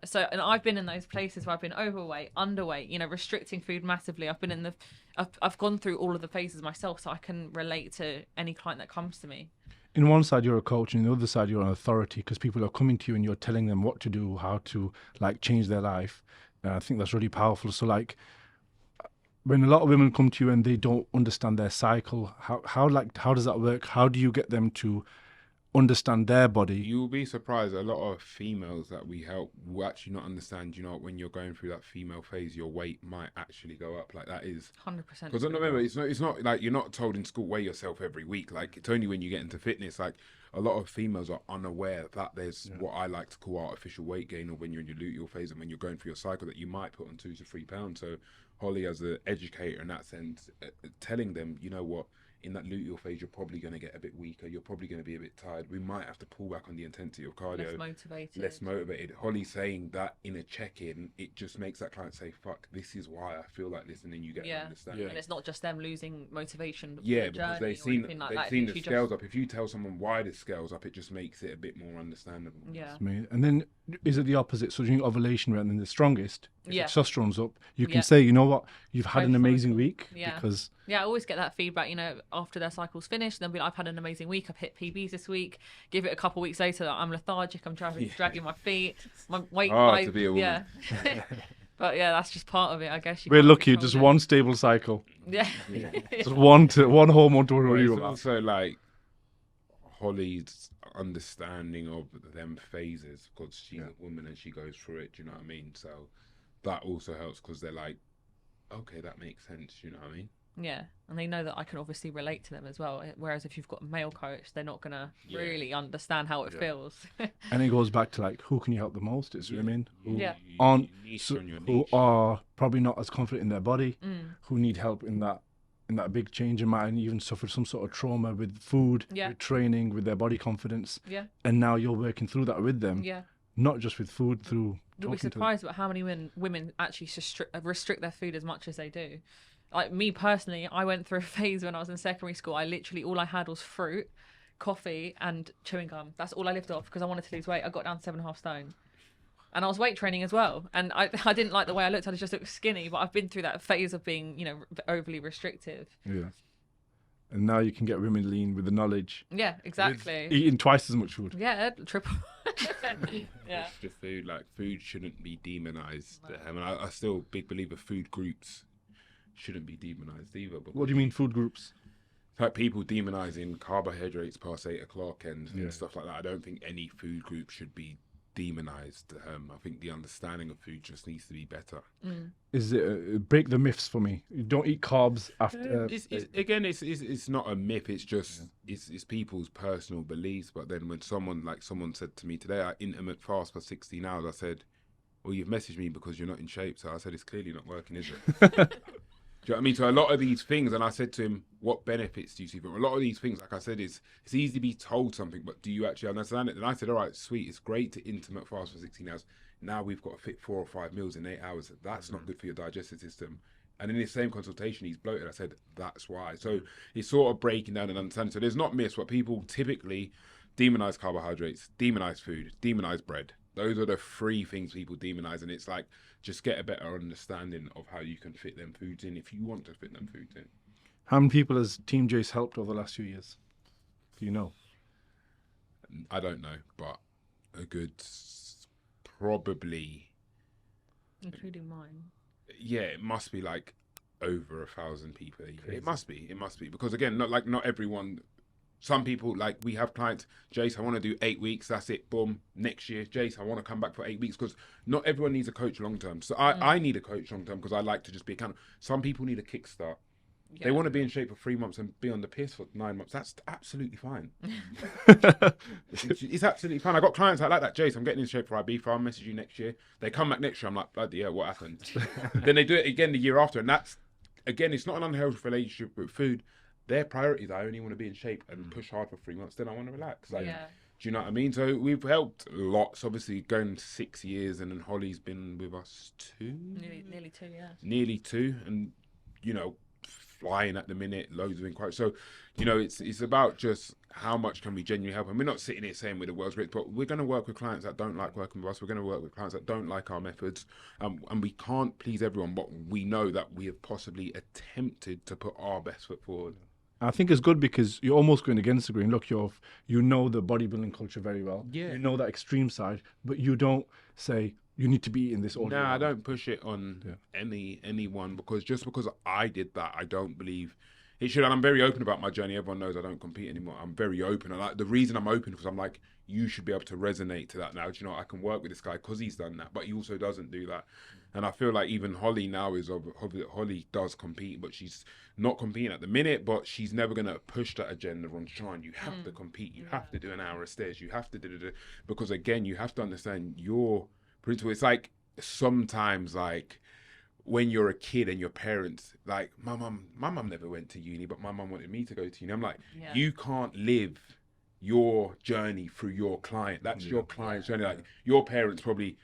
So, and I've been in those places where I've been overweight, underweight, restricting food massively. I've been I've gone through all of the phases myself, so I can relate to any client that comes to me. in one side you're a coach, and the other side you're an authority, because people are coming to you and you're telling them what to do, how to like change their life. And I think that's really powerful. So like, when a lot of women come to you and they don't understand their cycle, how does that work? How do you get them to understand their body? You'll be surprised, a lot of females that we help will actually not understand, when you're going through that female phase, your weight might actually go up. Like, that is 100%. because remember, it's not like you're not told in school weigh yourself every week. Like, it's only when you get into fitness. Like, a lot of females are unaware that there's what I like to call artificial weight gain, or when you're in your luteal phase and when you're going through your cycle, that you might put on 2 to 3 pounds. So Holly, as an educator in that sense, telling them, you know what, in that luteal phase, you're probably going to get a bit weaker. You're probably going to be a bit tired. We might have to pull back on the intensity of cardio. Less motivated. Holly saying that in a check-in, it just makes that client say, fuck, this is why I feel like this. And then you get an understanding. Yeah. And it's not just them losing motivation. Yeah, because they've seen the scales just... up. If you tell someone why the scales up, it just makes it a bit more understandable. Yeah. And then is it the opposite? So during ovulation, rather than the strongest, if testosterone's up, you can say, you know what, you've had an amazing week. Because I always get that feedback, after their cycle's finished, they'll be like, I've had an amazing week, I've hit PBs this week. Give it a couple of weeks later, I'm lethargic, I'm dragging my feet, my weight. To be a woman. Yeah. But yeah, that's just part of it, I guess. We're lucky, just one stable cycle. Yeah. Just one hormone to worry It's about. also like Holly's understanding of them phases, because she's a woman and she goes through it. Do you know what I mean? So that also helps, because they're like, okay, that makes sense. You know what I mean? Yeah, and they know that I can obviously relate to them as well. Whereas if you've got a male coach, they're not gonna really understand how it feels. And it goes back to like, who can you help the most? It's women who who are probably not as confident in their body, who need help in that big change and might even suffer some sort of trauma with food, with training, with their body confidence. Yeah. And now you're working through that with them. Yeah. Not just with food, through. You'll be surprised about how many women actually restrict their food as much as they do. Like me personally, I went through a phase when I was in secondary school. All I had was fruit, coffee, and chewing gum. That's all I lived off, because I wanted to lose weight. I got down 7.5 stone. And I was weight training as well. And I didn't like the way I looked. I just looked skinny. But I've been through that phase of being, overly restrictive. Yeah. And now you can get women lean with the knowledge. Yeah, exactly. Eating twice as much food. Yeah, triple. Extra food, like, food shouldn't be demonized. No. I mean, I still big believer food groups shouldn't be demonized either. What do you mean food groups? Like people demonizing carbohydrates past 8 o'clock and stuff like that. I don't think any food group should be demonized. I think the understanding of food just needs to be better. Is it break the myths for me? You don't eat carbs after. It's not a myth. It's just it's people's personal beliefs. But then when someone said to me today, I intermittent fast for 16 hours. I said, well, you've messaged me because you're not in shape. So I said, it's clearly not working, is it? Do you know what I mean? So a lot of these things, and I said to him, what benefits do you see from a lot of these things? Like I said, it's easy to be told something, but do you actually understand it? And I said, all right, sweet, it's great to intermittent fast for 16 hours. Now we've got to fit 4 or 5 meals in 8 hours. That's not good for your digestive system. And in the same consultation, he's bloated. I said, that's why. So it's sort of breaking down and understanding. So there's not myths, but people typically demonize carbohydrates, demonize food, demonize bread. Those are the 3 things people demonize. And it's like, just get a better understanding of how you can fit them foods in if you want to fit them foods in. How many people has Team Jase helped over the last few years? Do you know? I don't know, but a good probably, including mine. yeah, it must be like over 1,000 people a year. It must be because again, not everyone. Some people, like we have clients, Jase, I want to do 8 weeks, that's it, boom, next year, Jase, I want to come back for 8 weeks, because not everyone needs a coach long term. So I need a coach long term because I like to just be accountable. Some people need a kickstart. Yeah. They want to be in shape for 3 months and be on the piss for 9 months. That's absolutely fine. It's absolutely fine. I got clients like that. Jase, I'm getting in shape for Ibiza. I'll message you next year. They come back next year. I'm like, bloody hell, what happened? Then they do it again the year after. And that's, again, it's not an unhealthy relationship with food. Their priorities, I only want to be in shape and push hard for 3 months. Then I want to relax. Like, do you know what I mean? So we've helped lots. Obviously, going 6 years, and then Holly's been with us 2? Nearly 2, yeah. Nearly 2. And, you know, flying at the minute, loads of inquiries. So, you know, it's about just how much can we genuinely help. And we're not sitting here saying we're the world's greatest, but we're going to work with clients that don't like working with us. We're going to work with clients that don't like our methods. And we can't please everyone, but we know that we have possibly attempted to put our best foot forward. I think it's good because you're almost going against the grain. Look, you know the bodybuilding culture very well. Yeah. You know that extreme side, but you don't say you need to be eating this all day long. I don't push it on anyone because just because I did that, I don't believe it should. And I'm very open about my journey. Everyone knows I don't compete anymore. I'm very open. And the reason I'm open is because I'm like, you should be able to resonate to that now. Do you know, I can work with this guy because he's done that, but he also doesn't do that. And I feel like even Holly now Holly does compete, but she's not competing at the minute, but she's never going to push that agenda on Sean. You have to compete. You have to do an hour of stairs. You have to do because again, you have to understand your principle. It's like sometimes like when you're a kid and your parents, like my mum never went to uni, but my mum wanted me to go to uni. I'm like, you can't live your journey through your client. That's your client's journey. Like your parents probably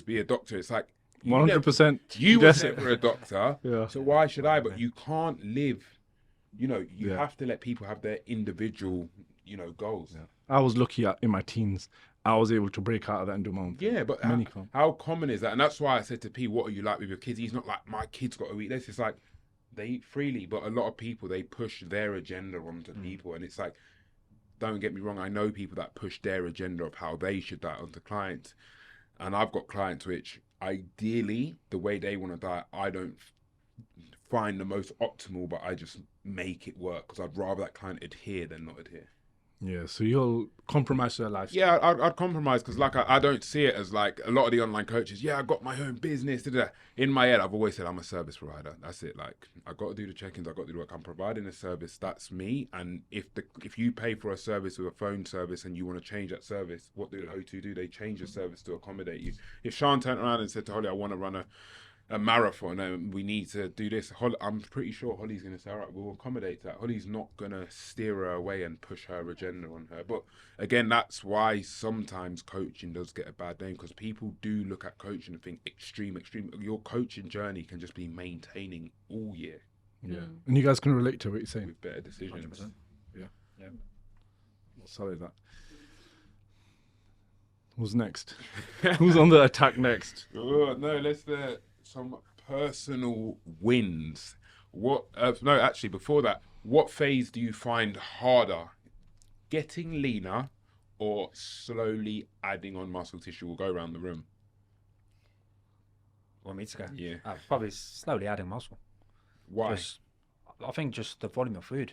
be a doctor. It's like 100%. You were never a doctor, Yeah. so why should I? But you can't live. You know, you have to let people have their individual, you know, goals. Yeah. I was lucky in my teens. I was able to break out of that and do my own thing. Yeah, but how common is that? And that's why I said to P, what are you like with your kids? He's not like, my kids got to eat this. It's like, they eat freely, but a lot of people, they push their agenda onto people. And it's like, don't get me wrong, I know people that push their agenda of how they should diet onto clients. And I've got clients which, ideally, the way they want to diet, I don't find the most optimal, but I just make it work because I'd rather that client adhere than not adhere. Yeah, so you'll compromise their lifestyle. Yeah, I'd compromise because like I don't see it as like a lot of the online coaches. Yeah, I got my own business. Da-da. In my head, I've always said I'm a service provider. That's it. Like I got to do the check-ins. I got to do the work. I'm providing a service. That's me. And if you pay for a service with a phone service and you want to change that service, what do O2 do? They change the service to accommodate you. If Sean turned around and said to Holly, I want to run a marathon and we need to do this, I'm pretty sure Holly's going to say, all right, we'll accommodate that. Holly's not going to steer her away and push her agenda on her. But again, that's why sometimes coaching does get a bad name because people do look at coaching and think extreme. Your coaching journey can just be maintaining all year. Yeah. And you guys can relate to what you're saying. With better decisions. 100%. Yeah. Sorry that. Who's next? Who's on the attack next? Oh, no, let's some personal wins. Before that, what phase do you find harder? Getting leaner or slowly adding on muscle tissue? We'll go around the room. Want me to go? Yeah. Probably slowly adding muscle. Why? I think just the volume of food.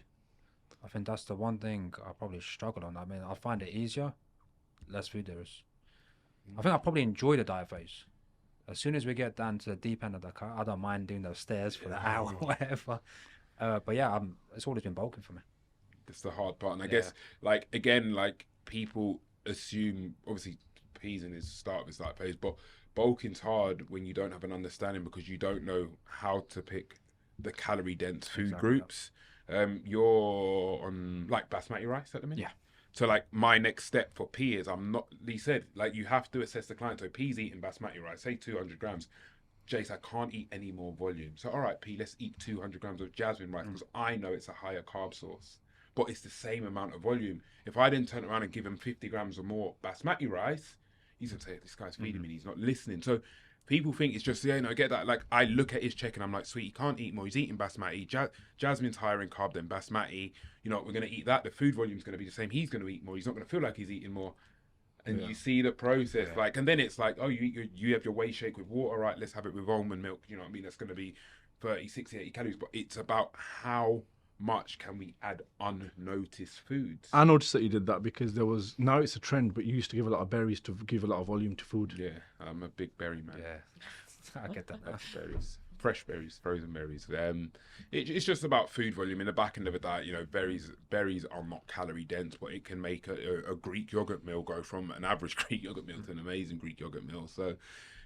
I think that's the one thing I probably struggle on. I mean, I find it easier, less food there is. I think I probably enjoy the diet phase. As soon as we get down to the deep end of the car, I don't mind doing those stairs for the hour or whatever. But yeah, it's always been bulking for me. That's the hard part. And I guess, like, again, like, people assume, obviously, P's in his start of his diet phase, but bulking's hard when you don't have an understanding because you don't know how to pick the calorie dense food groups. You're on, like, basmati rice at the minute? Yeah. So, like, my next step for P is Lee said, like, you have to assess the client. So, P's eating basmati rice, say 200 grams. Jase, I can't eat any more volume. So, all right, P, let's eat 200 grams of jasmine rice because I know it's a higher carb source. But it's the same amount of volume. If I then turn around and give him 50 grams or more basmati rice, he's going to say, this guy's feeding me, he's not listening. So, people think it's just, I get that. Like, I look at his check and I'm like, sweet, he can't eat more. He's eating basmati. Jasmine's higher in carb than basmati. We're going to eat that. The food volume's going to be the same. He's going to eat more. He's not going to feel like he's eating more. And you see the process. Like, and then it's like, oh, you have your whey shake with water, right? Let's have it with almond milk. You know what I mean? That's going to be 30, 60, 80 calories. But it's about how much can we add unnoticed foods. I noticed that you did that because now it's a trend, but you used to give a lot of berries to give a lot of volume to food. Yeah, I'm a big berry man. Yeah, I get that. Berries, fresh berries, frozen berries. It's just about food volume. In the back end of a diet, berries are not calorie dense, but it can make a Greek yogurt meal go from an average Greek yogurt meal to an amazing Greek yogurt meal. So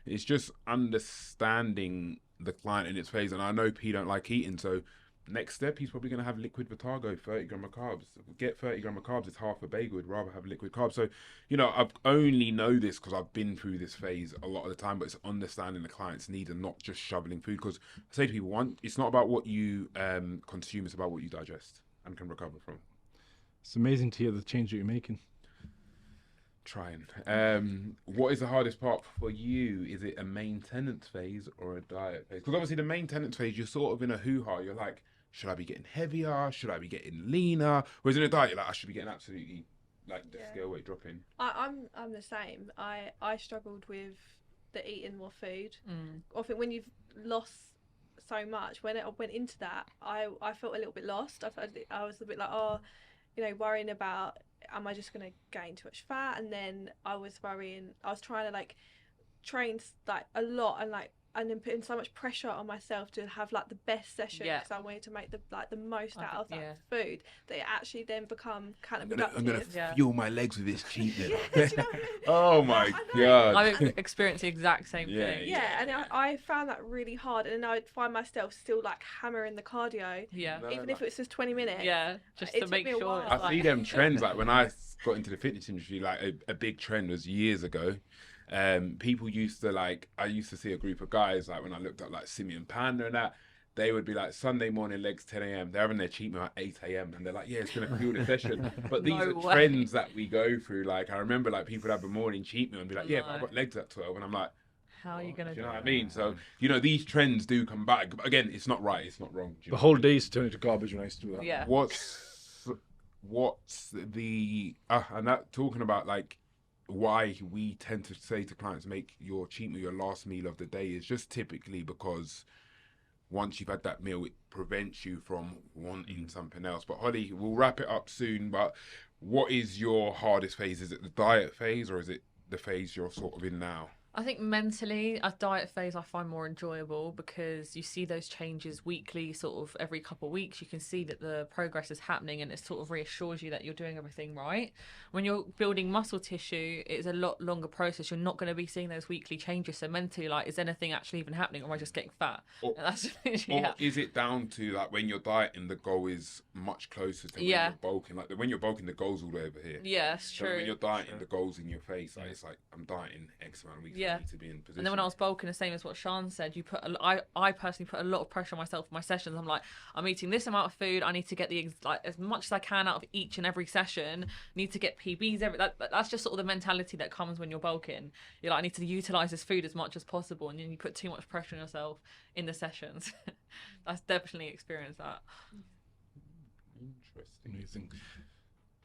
it's just understanding the client in its phase. And I know P don't like eating, so next step, he's probably going to have liquid Vitargo, 30 gram of carbs. Get 30 gram of carbs, it's half a bagel. Would rather have liquid carbs. So, I've only know this because I've been through this phase a lot of the time, but it's understanding the client's need and not just shoveling food. Because I say to people, it's not about what you consume, it's about what you digest and can recover from. It's amazing to hear the change that you're making. Trying. What is the hardest part for you? Is it a maintenance phase or a diet phase? Because obviously the maintenance phase, you're sort of in a hoo-ha. You're like, should I be getting heavier? Should I be getting leaner? Whereas in a diet, you're like, I should be getting absolutely, like, the scale weight dropping. I'm the same. I struggled with the eating more food. Often when you've lost so much, when I went into that, I felt a little bit lost. I was a bit like, worrying about, am I just going to gain too much fat? And then I was trying to like train like a lot and then putting so much pressure on myself to have like the best session because I wanted to make the most out of that food, that it actually then become counterproductive. I'm gonna fuel my legs with this cheating. Do you know what I mean? Oh my god! I experienced the exact same thing. Yeah, and I found that really hard, and then I'd find myself still like hammering the cardio. Yeah, even if it's just 20 minutes. Yeah, just to make sure. I see them trends like when I got into the fitness industry. Like a big trend was years ago. People used to I used to see a group of guys like when I looked at like Simeon Panda and that, they would be like Sunday morning legs 10 a.m. They're having their cheat meal at 8 a.m. and they're like, yeah, it's gonna fuel the session. But these are trends that we go through. Like I remember like people would have a morning cheat meal and be like, yeah, but I've got legs at 12, and I'm like, how are you gonna do you know what I mean? So these trends do come back. But again, it's not right, it's not wrong. The whole day's turned into garbage when I used to do that. Yeah. What's the and that talking about like why we tend to say to clients, make your cheat meal your last meal of the day, is just typically because once you've had that meal, it prevents you from wanting something else. But Holly, we'll wrap it up soon, but what is your hardest phase? Is it the diet phase or is it the phase you're sort of in now? I think mentally, a diet phase I find more enjoyable because you see those changes weekly, sort of every couple of weeks. You can see that the progress is happening and it sort of reassures you that you're doing everything right. When you're building muscle tissue, it's a lot longer process. You're not going to be seeing those weekly changes. So mentally, like, is anything actually even happening, or am I just getting fat? Or is it down to like when you're dieting, the goal is much closer to when you're bulking? Like when you're bulking, the goal's all the way over here. Yeah, it's true. So when you're dieting, the goal's in your face. Like, it's like, I'm dieting X amount of weeks. Yeah. To be in position. And then when I was bulking, the same as what Sean said, I personally put a lot of pressure on myself for my sessions. I'm like, I'm eating this amount of food. I need to get as much as I can out of each and every session. Need to get PBs. That's just sort of the mentality that comes when you're bulking. You're like, I need to utilize this food as much as possible, and then you put too much pressure on yourself in the sessions. That's definitely experienced that. Interesting. Amazing.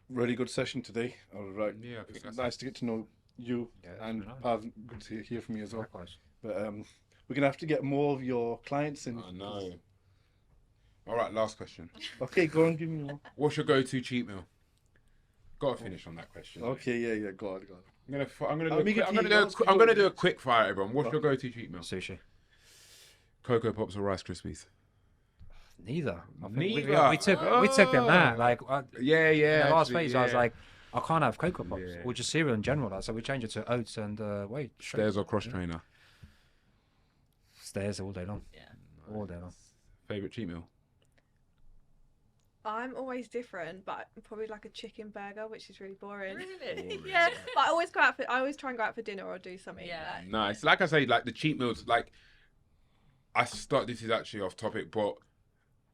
Really good session today. All right. Yeah, I think it's that's nice to get to know you, and nice. Pav, good to hear from you as well. Likewise. But we're gonna have to get more of your clients in. I know. All right, last question. Okay, go on, give me more. What's your go-to cheat meal? Got to finish on that question. Okay, yeah, go on. I'm I'll gonna make it do a quick fire, everyone. What's your go-to cheat meal? Sushi. Cocoa Pops or Rice Krispies? Neither. I think Neither. we took them out. Like Yeah. in the last actually, phase, I was yeah. like, I can't have Cocoa Pops Yeah. or just cereal in general. Like, so we changed it to oats and wait. Stairs or cross trainer? Stairs all day long. Yeah. All day long. Favorite cheat meal? I'm always different, but probably like a chicken burger, which is really boring. Really? Yeah, but I always try and go out for dinner or do something. Yeah. Like, Nice. Like I say, like the cheat meals, like this is actually off topic, but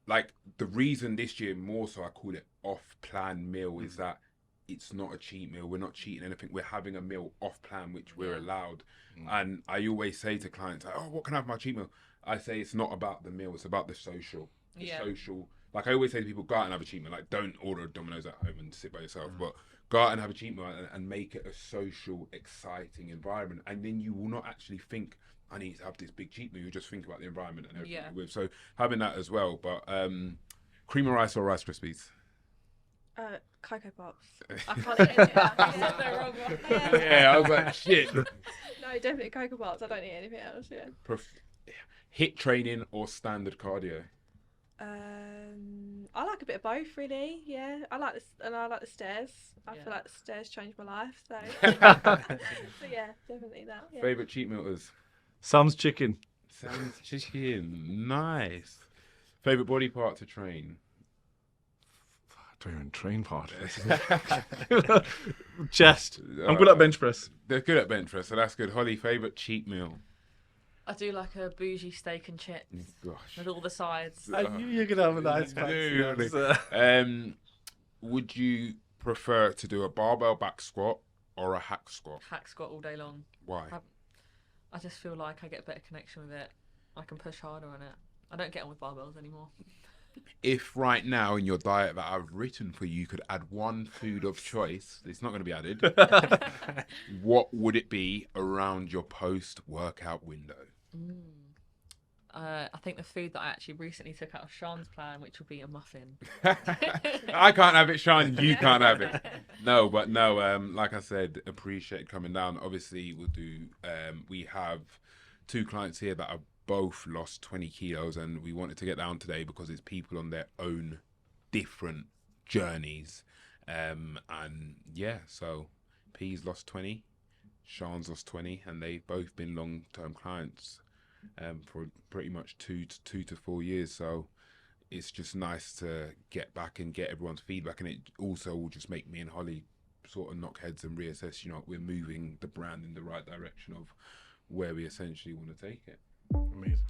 like the reason this year more so I call it off-plan meal is that it's not a cheat meal. We're not cheating anything. We're having a meal off-plan, which we're allowed. And I always say to clients, like, oh, what can I have for my cheat meal? I say it's not about the meal. It's about the social. Social. Like I always say to people, go out and have a cheat meal. Like don't order a Domino's at home and sit by yourself, but go out and have a cheat meal and make it a social, exciting environment. And then you will not actually think, I need to have this big cheat meal. You just think about the environment and everything you're with. So having that as well. But cream of rice or Rice Krispies? Cocoa Pops. I can't eat anything else. The wrong one. Yeah, I was like, shit. No, definitely Cocoa Pops. I don't eat anything else. Yeah. Hit training or standard cardio? I like a bit of both, really. Yeah, I like the stairs. I feel like the stairs changed my life. So, so yeah, definitely that. Yeah. Favorite cheat meal is Sam's chicken. Sam's chicken. Nice. Favorite body part to train? I don't even train part of this. Chest. I'm good at bench press. They're good at bench press, so that's good. Holly, favorite cheat meal? I do like a bougie steak and chips Gosh. with all the sides. I knew you were gonna have a nice fancy. Would you prefer to do a barbell back squat or a hack squat? Hack squat all day long. Why? I just feel like I get a better connection with it. I can push harder on it. I don't get on with barbells anymore. If right now in your diet that I've written for you could add one food of choice, it's not going to be added. What would it be around your post-workout window? I think the food that I actually recently took out of Sean's plan, which will be a muffin. I can't have it, Sean. You can't have it. No, like I said, appreciate coming down. Obviously, we'll do. We have 2 clients here that have both lost 20 kilos, and we wanted to get down today because it's people on their own different journeys. And yeah, so P's lost 20, Sean's lost 20, and they've both been long-term clients for pretty much 2 to 4 years. So it's just nice to get back and get everyone's feedback, and it also will just make me and Holly sort of knock heads and reassess, we're moving the brand in the right direction of where we essentially want to take it. Amazing.